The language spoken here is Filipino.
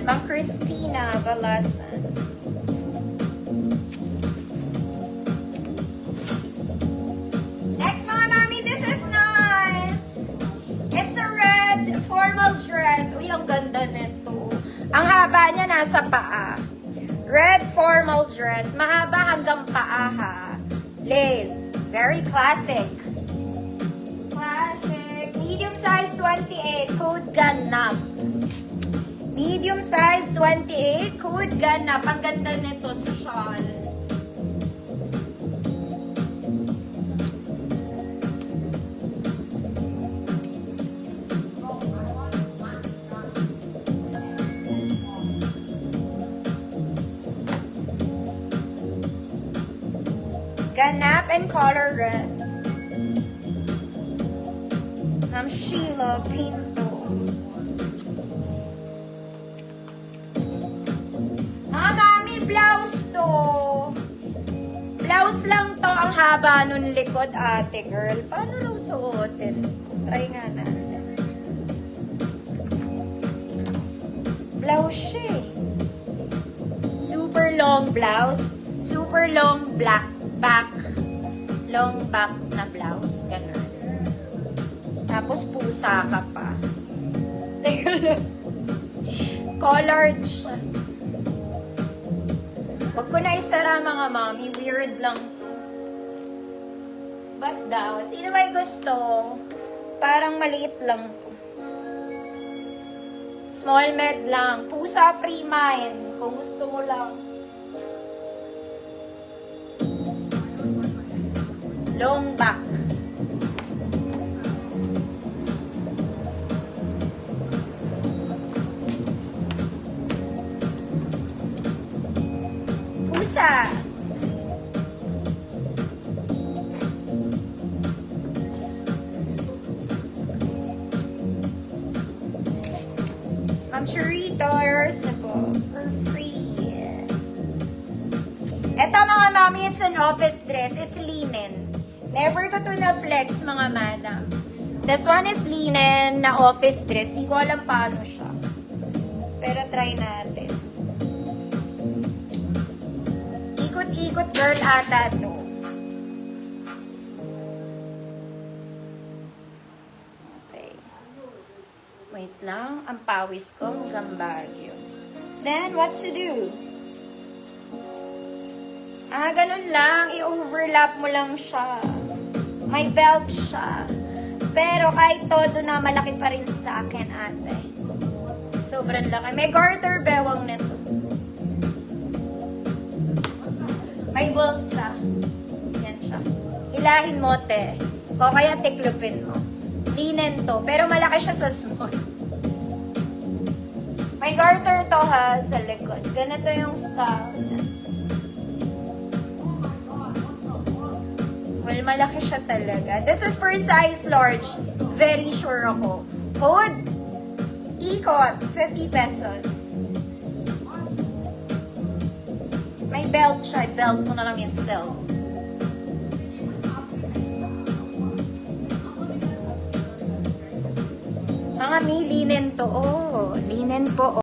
Ma'am Christina Balasan. Next, mga mami, this is nice. It's a red formal dress. Uy, ang ganda nito. Ang haba niya nasa paa. Red formal dress. Mahaba hanggang paa, ha. Lace. Very classic. Classic. Medium size 28. Code ganap. Medium size 28. Code ganap. Ang ganda nito sa shawl. Ganap and color red. Ma'am Sheila Pinto. Mga mami, blouse to. Blouse lang to. Ang haba nun likod, ate girl. Paano lang suotin? Try nga na. Blouse siya eh. Super long blouse. Super long black back. Long back na blouse. Ganun. Tapos pusa ka pa. Colored siya. Huwag ko na isara mga mami. Weird lang to. Ba't daw? Sino may gusto? Parang maliit lang to. Small med lang. Pusa free mind. Kung gusto mo lang. Long back. Pusa. Ma'am Churrito, yours na po. For free. Ito mga mami, it's an office dress. It's linen. Never ko to na-flex, mga madam. This one is linen na office dress. Di ko alam paano siya. Pero try natin. Ikot-ikot girl ata to. Okay. Wait lang. Ang pawis ko hanggang Baguio. Then, what to do? Ganun lang. I-overlap mo lang siya. May belt siya. Pero kahit todo na, malaki pa rin sa akin, ate. Sobrang laki. May garter bewang nito. May bulsa. Yan siya. Hilahin mo, te. O kaya tiklopin mo. Linen to. Pero malaki siya sa small. May garter to ha, sa likod. Ganito yung style. Well, malaki siya talaga. This is for size large. Very sure ako. Code, ikot, 50 pesos. May belt siya. Belt mo na lang yourself. Mga linen to. Oh, linen po.